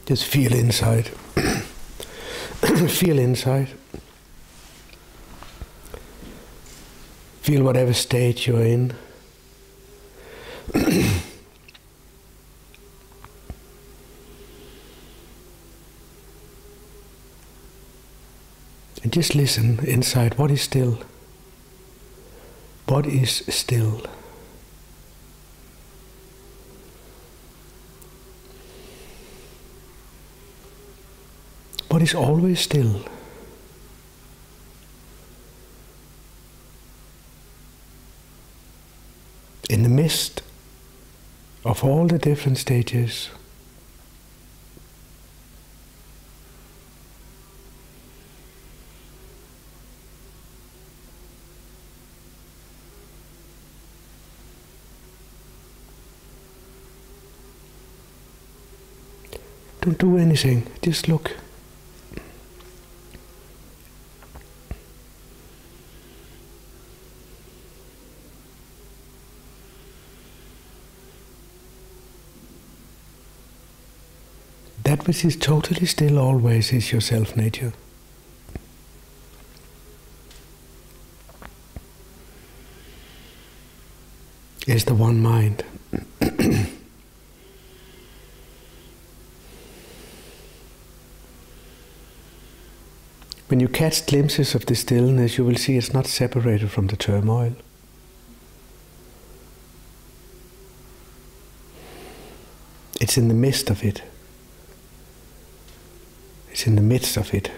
Just feel inside. Feel inside. Feel whatever state you're in. And just listen inside. What is still? What is still? What is always still? In the midst of all the different stages, don't do anything, just look. That which is totally still always is your self-nature. Is the one mind. When you catch glimpses of the stillness, you will see it's not separated from the turmoil. It's in the midst of it. It's in the midst of it.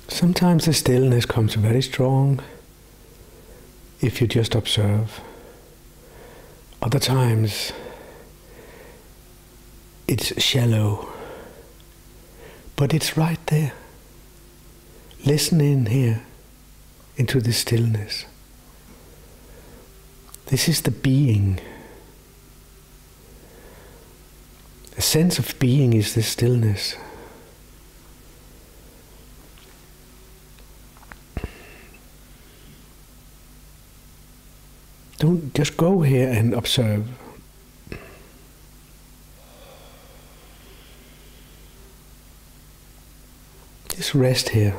Sometimes the stillness comes very strong if you just observe. Other times it's shallow, but it's right there. Listen in here into the stillness. This is the being. A sense of being is the stillness. Don't just go here and observe. Just rest here.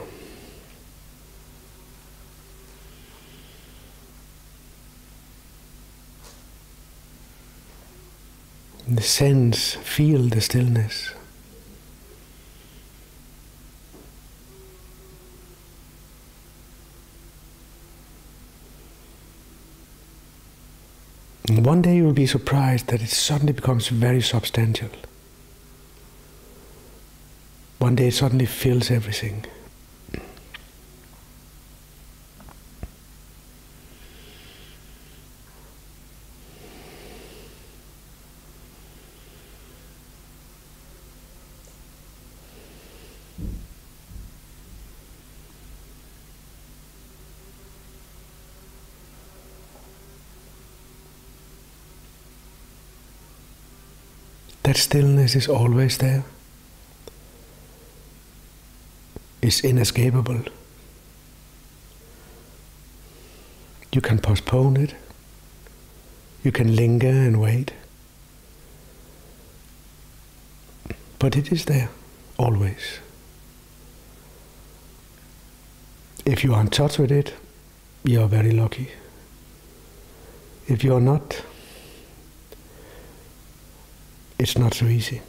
In the sense, feel the stillness. And one day you will be surprised that it suddenly becomes very substantial. One day it suddenly fills everything. That stillness is always there. It's inescapable. You can postpone it. You can linger and wait. But it is there, always. If you are in touch with it, you are very lucky. If you are not, it's not so easy.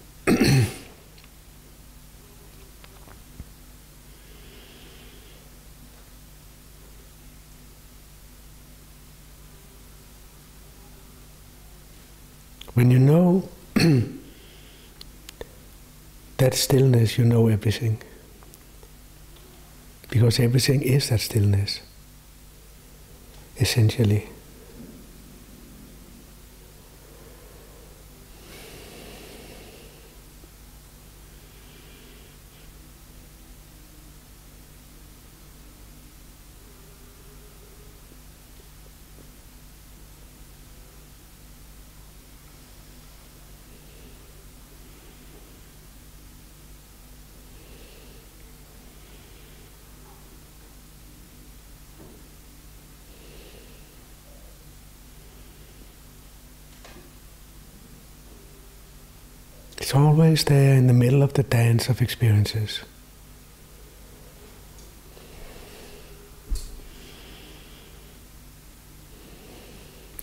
When you know that stillness, you know everything. Because everything is that stillness. essentially. It's always there in the middle of the dance of experiences.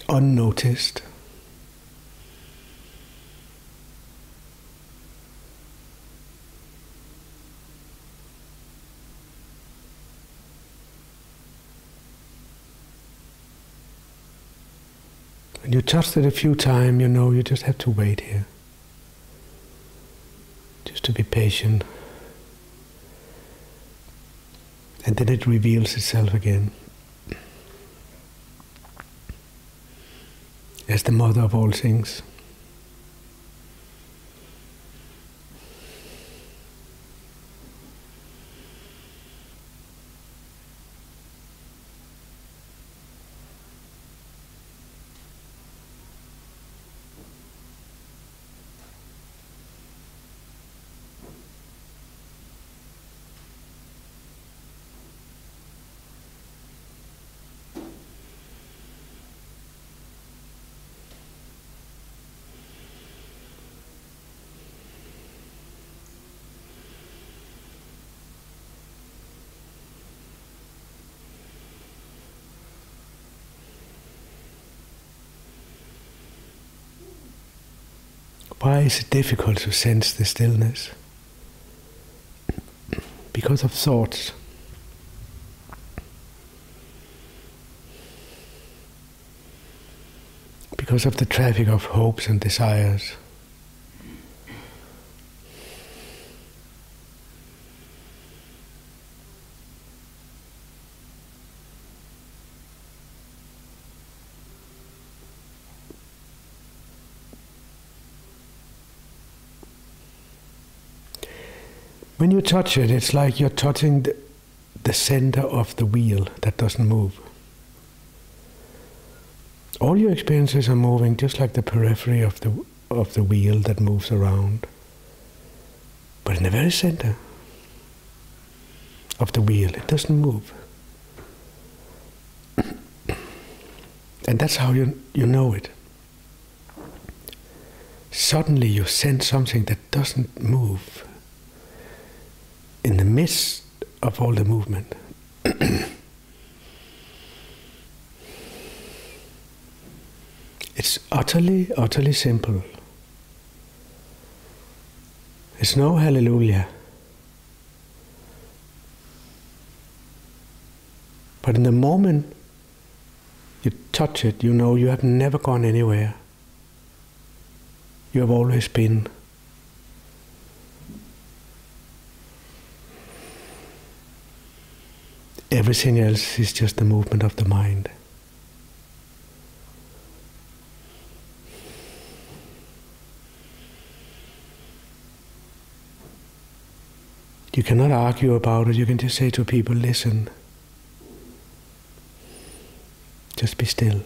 Unnoticed. When you touched it a few times, you know you just have to wait here. Just to be patient. And then it reveals itself again. As the mother of all things. Why is it difficult to sense the stillness? Because of thoughts. Because of the traffic of hopes and desires. When you touch it, it's like you're touching the center of the wheel that doesn't move. All your experiences are moving just like the periphery of the wheel that moves around. But in the very center of the wheel, it doesn't move. And that's how you know it. Suddenly you sense something that doesn't move. In the midst of all the movement. It's utterly, utterly simple. It's no hallelujah. But in the moment you touch it, you know you have never gone anywhere. You have always been. Everything else is just the movement of the mind. You cannot argue about it, you can just say to people, listen. Just be still.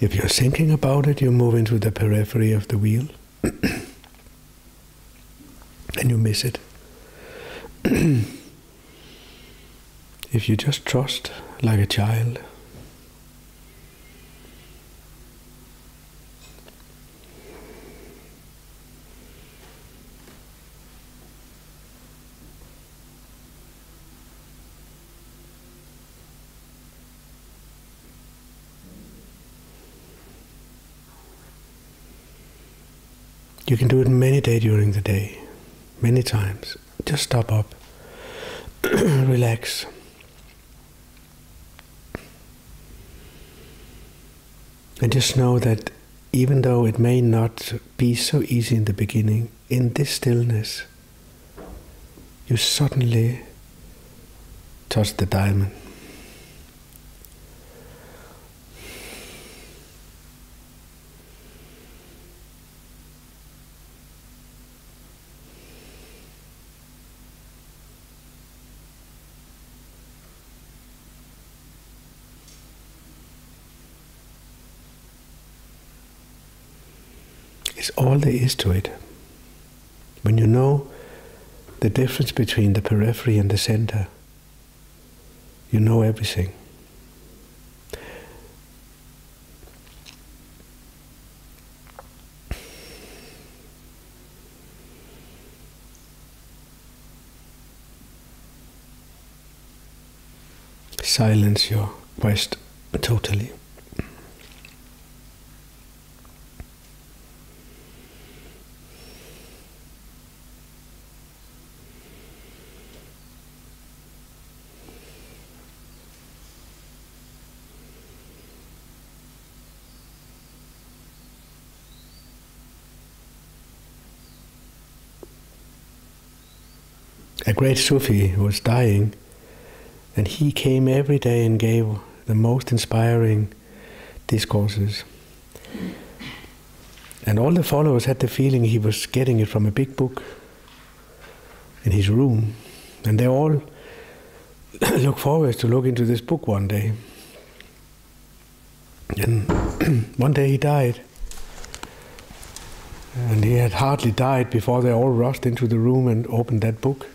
If you're thinking about it, you move into the periphery of the wheel and you miss it. if you just trust like a child. You can do it many days during the day, many times. Just stop up, relax. And just know that even though it may not be so easy in the beginning, in this stillness, you suddenly touch the diamond. It's all there is to it. When you know the difference between the periphery and the center, you know everything. Silence your quest totally. A great Sufi was dying, and he came every day and gave the most inspiring discourses. And all the followers had the feeling he was getting it from a big book in his room. And they all look forward to look into this book one day. And one day he died. And he had hardly died before they all rushed into the room and opened that book.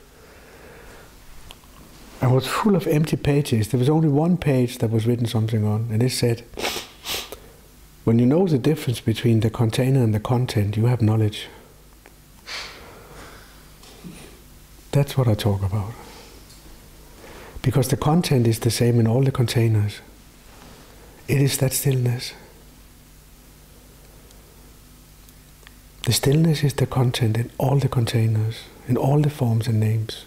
It was full of empty pages. There was only one page that was written something on, and it said, when you know the difference between the container and the content, you have knowledge. That's what I talk about. Because the content is the same in all the containers. It is that stillness. The stillness is the content in all the containers, in all the forms and names.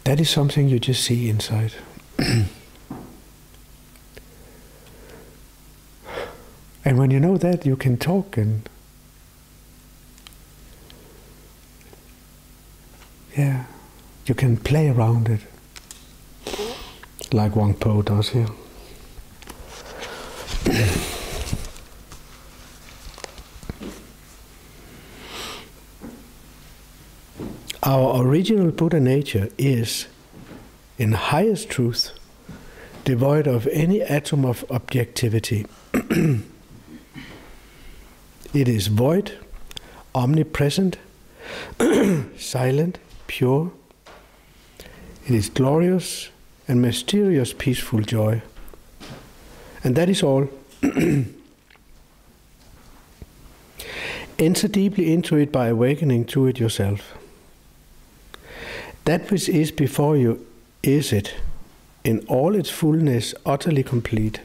That is something you just see inside. And when you know that, you can talk and you can play around it, like Wang Po does here. Our original Buddha nature is, in highest truth, devoid of any atom of objectivity. It is void, omnipresent, silent, pure. It is glorious and mysterious peaceful joy. And that is all. Enter deeply into it by awakening to it yourself. That which is before you is it, in all its fullness, utterly complete.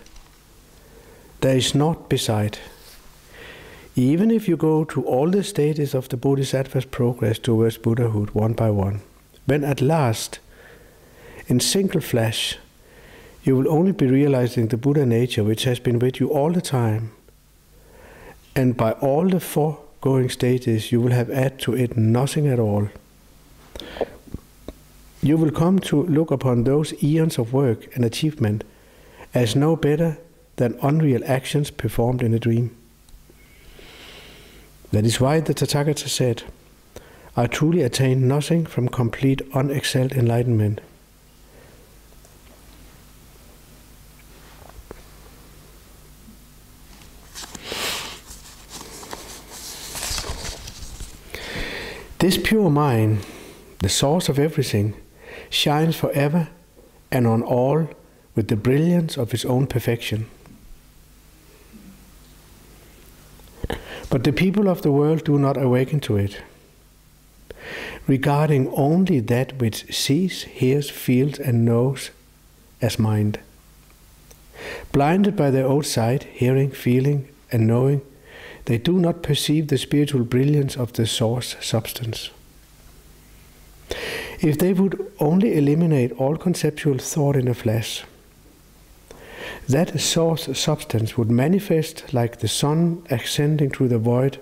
There is naught beside. Even if you go to all the stages of the Bodhisattva's progress towards Buddhahood one by one, when at last, in single flash, you will only be realizing the Buddha nature which has been with you all the time, and by all the foregoing stages you will have added to it nothing at all. You will come to look upon those eons of work and achievement as no better than unreal actions performed in a dream. That is why the Tathagata said, I truly attain nothing from complete unexcelled enlightenment. This pure mind, the source of everything, shines forever and on all with the brilliance of its own perfection. But the people of the world do not awaken to it, regarding only that which sees, hears, feels, and knows as mind. Blinded by their own sight, hearing, feeling, and knowing, they do not perceive the spiritual brilliance of the source substance. If they would only eliminate all conceptual thought in a flash, that source substance would manifest like the sun ascending through the void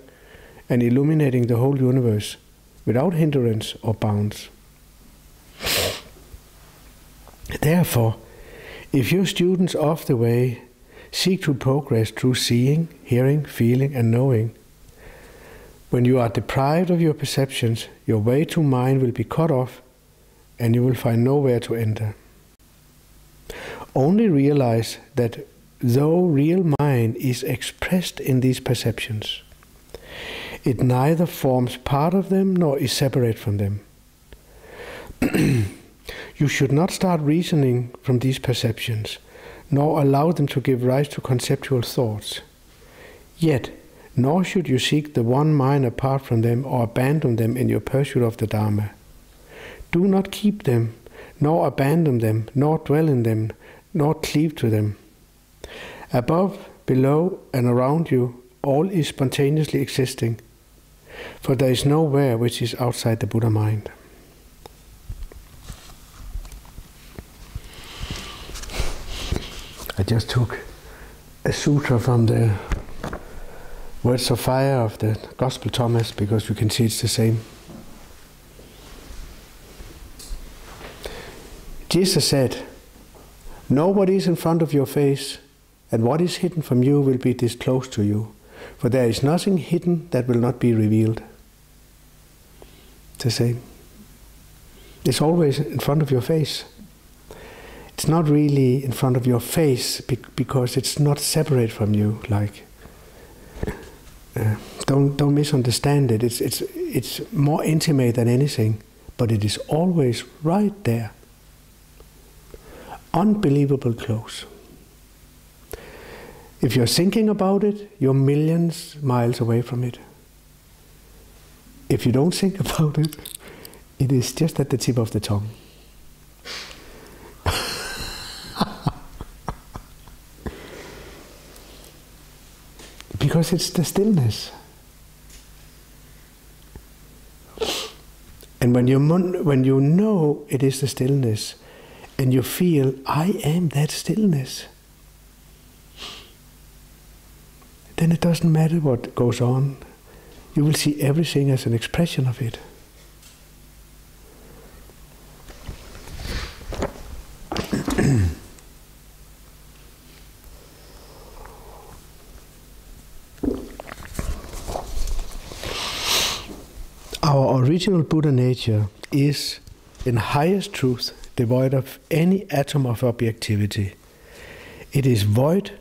and illuminating the whole universe without hindrance or bounds. Therefore, if your students of the way seek to progress through seeing, hearing, feeling, and knowing, when you are deprived of your perceptions, your way to mind will be cut off and you will find nowhere to enter. Only realize that though real mind is expressed in these perceptions, it neither forms part of them nor is separate from them. You should not start reasoning from these perceptions, nor allow them to give rise to conceptual thoughts. Yet, nor should you seek the one mind apart from them or abandon them in your pursuit of the Dharma. Do not keep them, nor abandon them, nor dwell in them, nor cleave to them. Above, below, and around you, all is spontaneously existing, for there is nowhere which is outside the Buddha mind. I just took a sutra from the Words of Fire of the Gospel Thomas, because you can see it's the same. Jesus said, "Know what is in front of your face, and what is hidden from you will be disclosed to you, for there is nothing hidden that will not be revealed." It's the same. It's always in front of your face. It's not really in front of your face because it's not separate from you. Don't misunderstand it. It's more intimate than anything, but it is always right there. Unbelievable close. If you're thinking about it, you're millions miles away from it. If you don't think about it, it is just at the tip of the tongue. Because it's the stillness. And when you know it is the stillness, and you feel, I am that stillness, then it doesn't matter what goes on. You will see everything as an expression of it. Our original Buddha nature is, in highest truth, devoid of any atom of objectivity. It is void,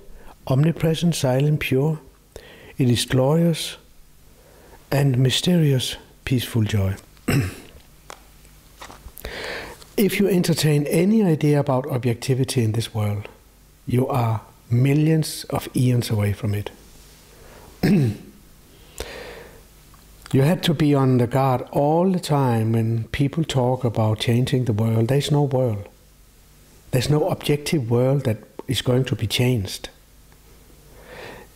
omnipresent, silent, pure. It is glorious and mysterious, peaceful joy. If you entertain any idea about objectivity in this world, you are millions of eons away from it. You had to be on the guard all the time when people talk about changing the world. There's no world. There's no objective world that is going to be changed.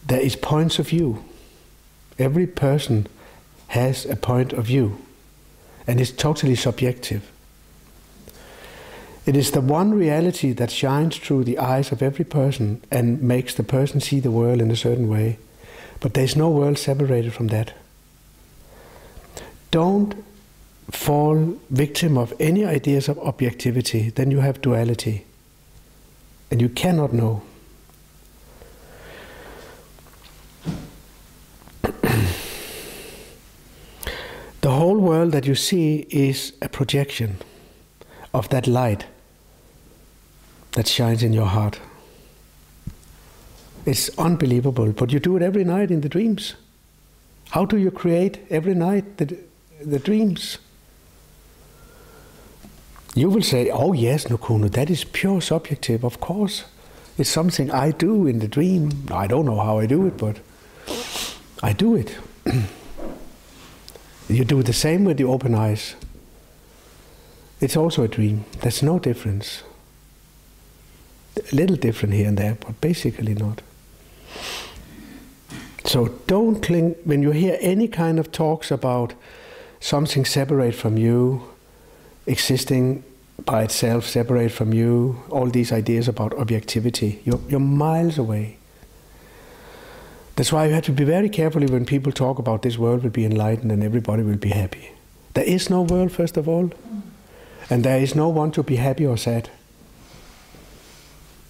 There is points of view. Every person has a point of view, and it's totally subjective. It is the one reality that shines through the eyes of every person and makes the person see the world in a certain way. But there's no world separated from that. Don't fall victim of any ideas of objectivity, then you have duality. And you cannot know. The whole world that you see is a projection of that light that shines in your heart. It's unbelievable, but you do it every night in the dreams. How do you create every night the dreams? You will say, oh yes, Nukunu, that is pure subjective, of course. It's something I do in the dream. I don't know how I do it, but I do it. You do the same with the open eyes. It's also a dream. There's no difference. A little different here and there, but basically not. So don't cling, when you hear any kind of talks about something separate from you, existing by itself, separate from you, all these ideas about objectivity, you're miles away. That's why you have to be very careful when people talk about this world will be enlightened and everybody will be happy. There is no world, first of all, and there is no one to be happy or sad.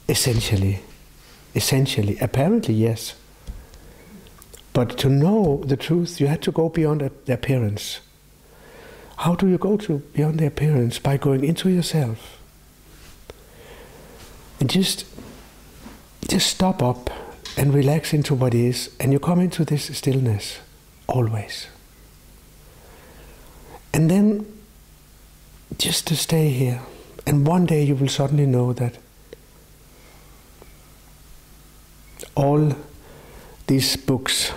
Essentially, apparently yes. But to know the truth, you have to go beyond the appearance. How do you go beyond the appearance? By going into yourself. And just stop up and relax into what is, and you come into this stillness, always. And then, just to stay here, and one day you will suddenly know that all these books,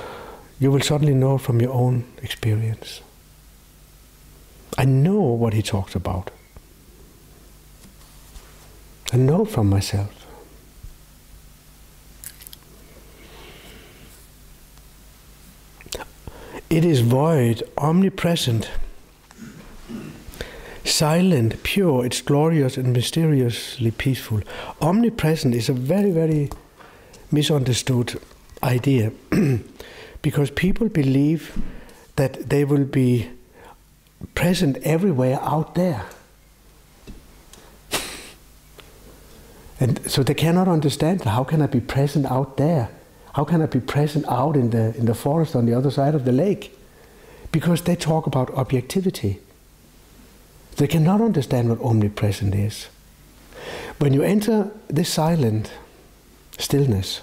you will suddenly know from your own experience. I know what he talks about. I know from myself. It is void, omnipresent, silent, pure, it's glorious and mysteriously peaceful. Omnipresent is a very, very misunderstood idea because people believe that they will be present everywhere out there. And so they cannot understand, how can I be present out there? How can I be present out in the forest on the other side of the lake? Because they talk about objectivity. They cannot understand what omnipresent is. When you enter this silent stillness,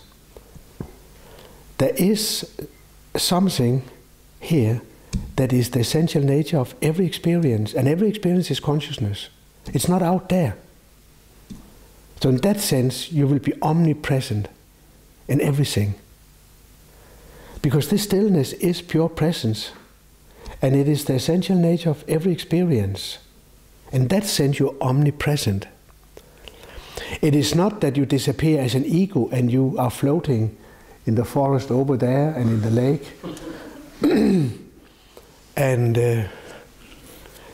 there is something here that is the essential nature of every experience, and every experience is consciousness. It's not out there. So in that sense, you will be omnipresent in everything. Because this stillness is pure presence, and it is the essential nature of every experience. In that sense, you're omnipresent. It is not that you disappear as an ego and you are floating in the forest over there and in the lake and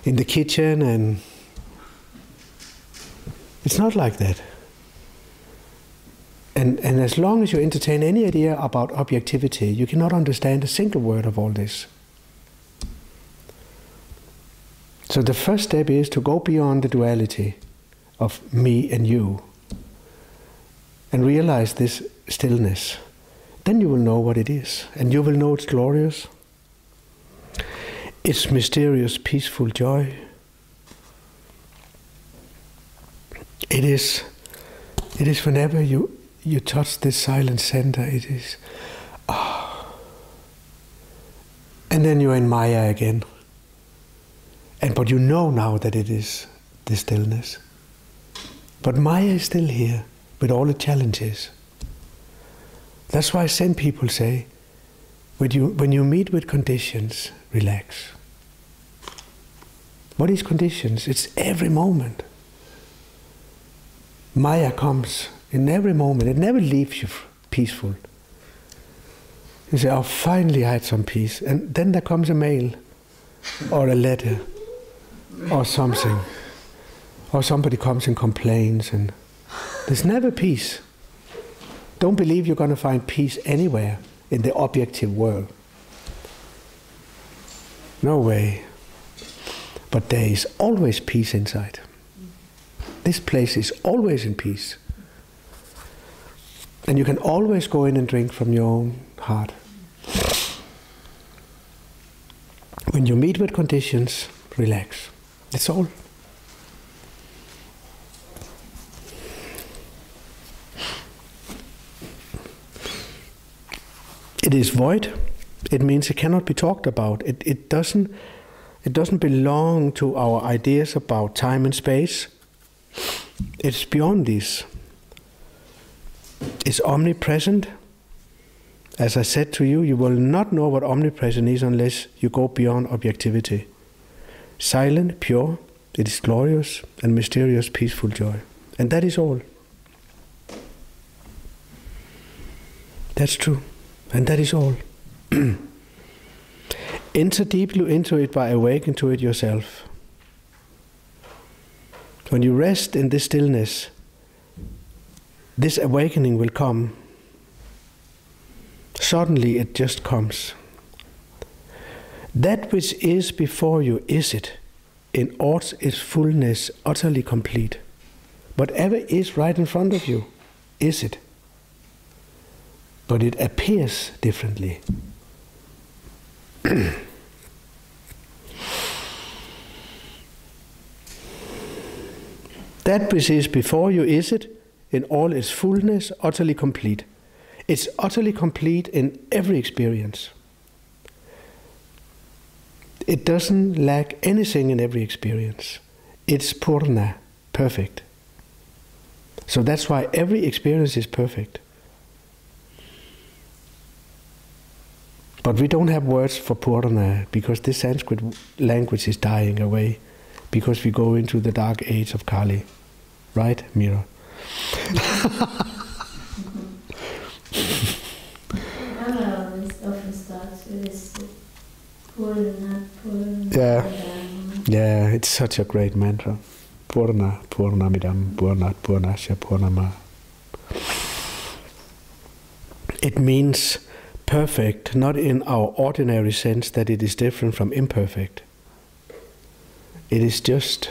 in the kitchen, and it's not like that. And as long as you entertain any idea about objectivity, you cannot understand a single word of all this. So the first step is to go beyond the duality of me and you and realize this stillness. Then you will know what it is, and you will know it's glorious. It's mysterious, peaceful joy. It is whenever you touch this silent center, it is, and then you're in Maya again. But you know now that it is the stillness. But Maya is still here with all the challenges. That's why Zen people say, when you meet with conditions, relax. What is conditions? It's every moment. Maya comes in every moment. It never leaves you peaceful. You say, oh, finally I had some peace. And then there comes a mail or a letter or something. Or somebody comes and complains, and there's never peace. Don't believe you're going to find peace anywhere in the objective world. No way. But there is always peace inside. This place is always in peace. And you can always go in and drink from your own heart. When you meet with conditions, relax. That's all. It is void. It means it cannot be talked about. It It doesn't belong to our ideas about time and space. It's beyond this. It's omnipresent. As I said to you, you will not know what omnipresent is unless you go beyond objectivity. Silent, pure, it is glorious and mysterious, peaceful joy. And that is all. That's true. And that is all. Enter deeply into it by awakening to it yourself. When you rest in this stillness, this awakening will come. Suddenly it just comes. That which is before you, is it, in all its fullness, utterly complete. Whatever is right in front of you, is it. But it appears differently. That which is before you, is it, in all its fullness, utterly complete. It's utterly complete in every experience. It doesn't lack anything in every experience. It's purna, perfect. So that's why every experience is perfect. But we don't have words for purna because this Sanskrit language is dying away because we go into the dark age of Kali. Right, Mira? Often starts with this purna. Yeah, it's such a great mantra. Purna, purnamidam, purnat, purnasya, purnama. It means perfect, not in our ordinary sense that it is different from imperfect. It is just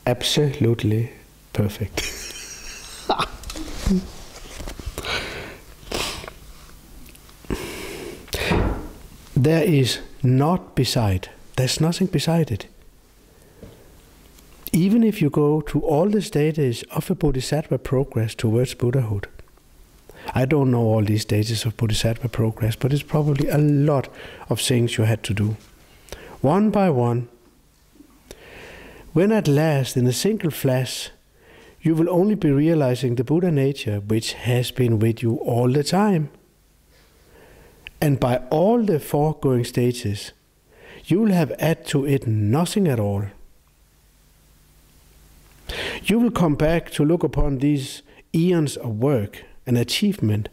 absolutely perfect. There is not beside. There's nothing beside it. Even if you go to all the stages of a bodhisattva progress towards Buddhahood. I don't know all these stages of bodhisattva progress, but it's probably a lot of things you had to do. One by one. When at last, in a single flash, you will only be realizing the Buddha nature which has been with you all the time. And by all the foregoing stages, you will have added to it nothing at all. You will come back to look upon these eons of work and achievement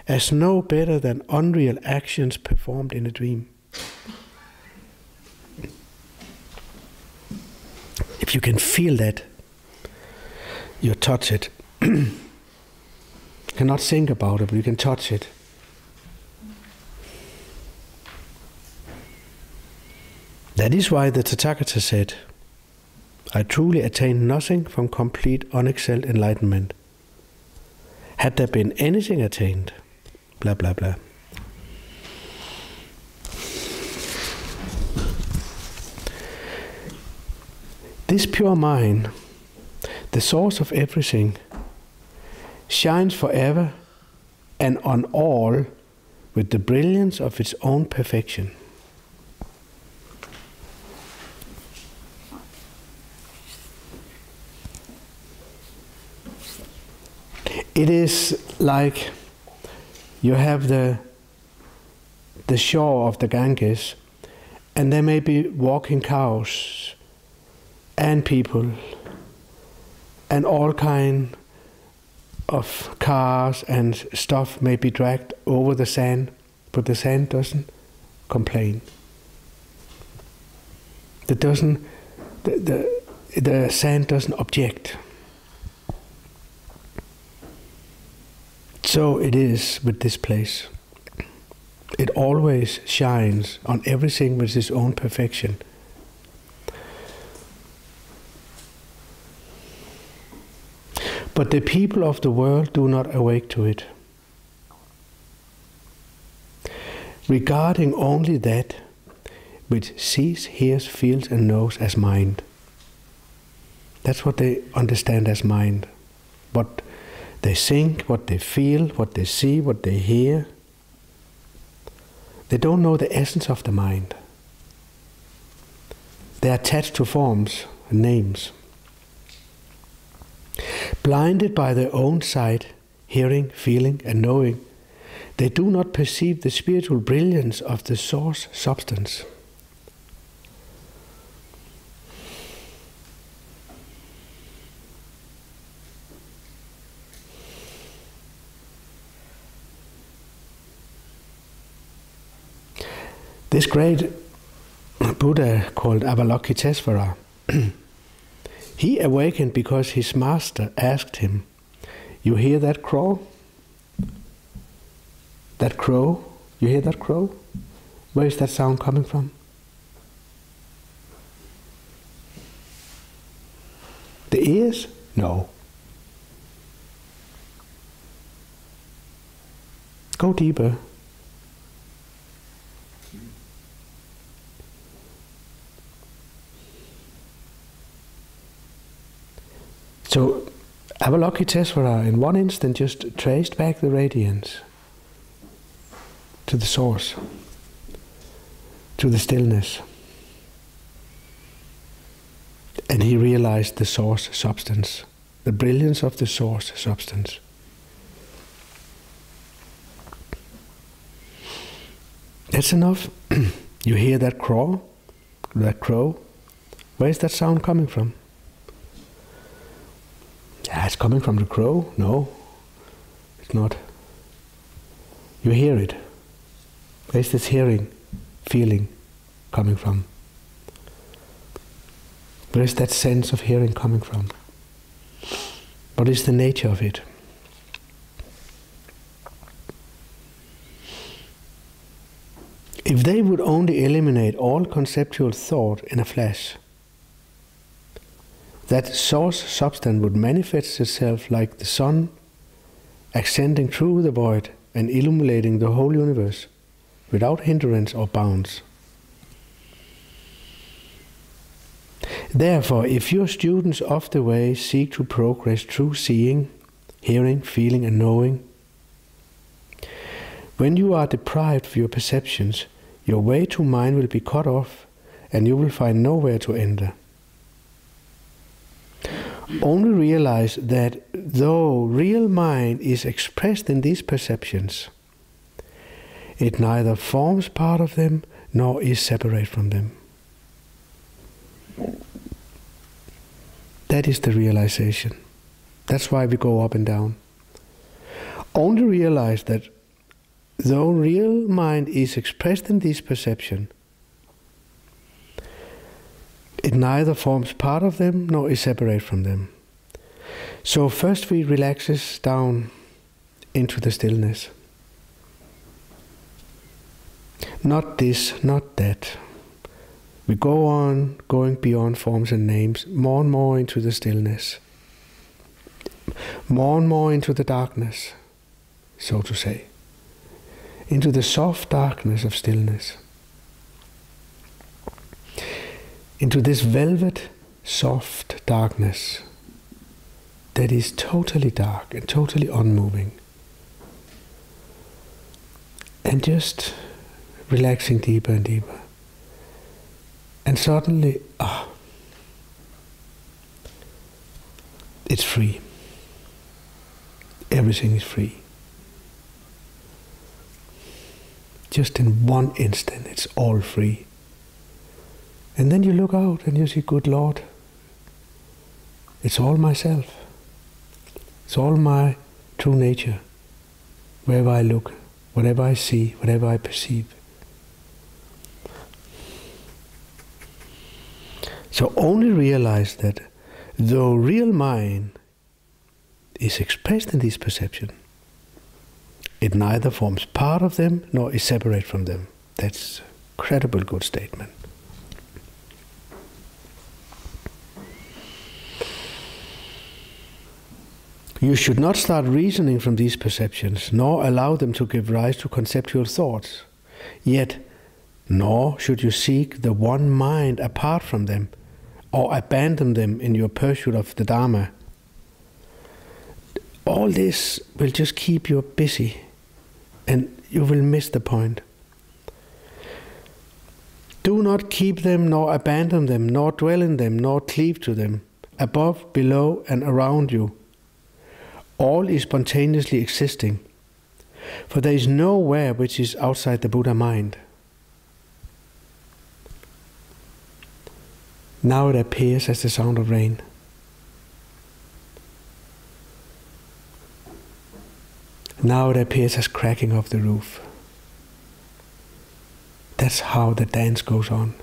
as no better than unreal actions performed in a dream. If you can feel that, you touch it. You cannot think about it, but you can touch it. That is why the Tathagata said, I truly attained nothing from complete unexcelled enlightenment. Had there been anything attained, blah, blah, blah. This pure mind, the source of everything, shines forever and on all with the brilliance of its own perfection. It is like you have the shore of the Ganges, and there may be walking cows and people and all kind of cars and stuff may be dragged over the sand, but the sand doesn't complain. The sand doesn't object. So it is with this place. It always shines on everything with its own perfection. But the people of the world do not awake to it, regarding only that which sees, hears, feels and knows as mind. That's what they understand as mind. What they think, what they feel, what they see, what they hear. They don't know the essence of the mind. They are attached to forms and names. Blinded by their own sight, hearing, feeling, and knowing, they do not perceive the spiritual brilliance of the source substance. This great Buddha called Avalokitesvara, he awakened because his master asked him, "You hear that crow? That crow? You hear that crow? Where is that sound coming from?" The ears? No. Go deeper. So Avalokitesvara in one instant just traced back the radiance to the source, to the stillness. And he realized the source substance, the brilliance of the source substance. That's enough. You hear that crow? That crow? Where is that sound coming from? Yeah, it's coming from the crow. No, it's not. You hear it. Where's this hearing, feeling coming from? Where is that sense of hearing coming from? What is the nature of it? If they would only eliminate all conceptual thought in a flash, that source substance would manifest itself like the sun, ascending through the void and illuminating the whole universe without hindrance or bounds. Therefore, if your students of the way seek to progress through seeing, hearing, feeling and knowing, when you are deprived of your perceptions, your way to mind will be cut off and you will find nowhere to enter. Only realize that though real mind is expressed in these perceptions, it neither forms part of them nor is separate from them. That is the realization. That's why we go up and down. Only realize that though real mind is expressed in these perceptions, it neither forms part of them nor is separate from them. So first we relaxes down into the stillness. Not this, not that. We go on, going beyond forms and names, more and more into the stillness. More and more into the darkness, so to say. Into the soft darkness of stillness. Into this velvet, soft darkness that is totally dark and totally unmoving. And just relaxing deeper and deeper. And suddenly, it's free. Everything is free. Just in one instant, it's all free. And then you look out and you see, good Lord, it's all myself. It's all my true nature. Wherever I look, whatever I see, whatever I perceive. So only realize that though real mind is expressed in these perceptions, it neither forms part of them nor is separate from them. That's an incredible good statement. You should not start reasoning from these perceptions, nor allow them to give rise to conceptual thoughts. Yet, nor should you seek the one mind apart from them, or abandon them in your pursuit of the Dharma. All this will just keep you busy, and you will miss the point. Do not keep them, nor abandon them, nor dwell in them, nor cleave to them, above, below, and around you. All is spontaneously existing, for there is nowhere which is outside the Buddha mind. Now it appears as the sound of rain. Now it appears as cracking of the roof. That's how the dance goes on.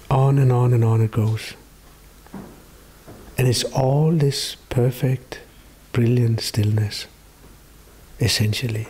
On and on and on it goes. And it's all this perfect, brilliant stillness, essentially.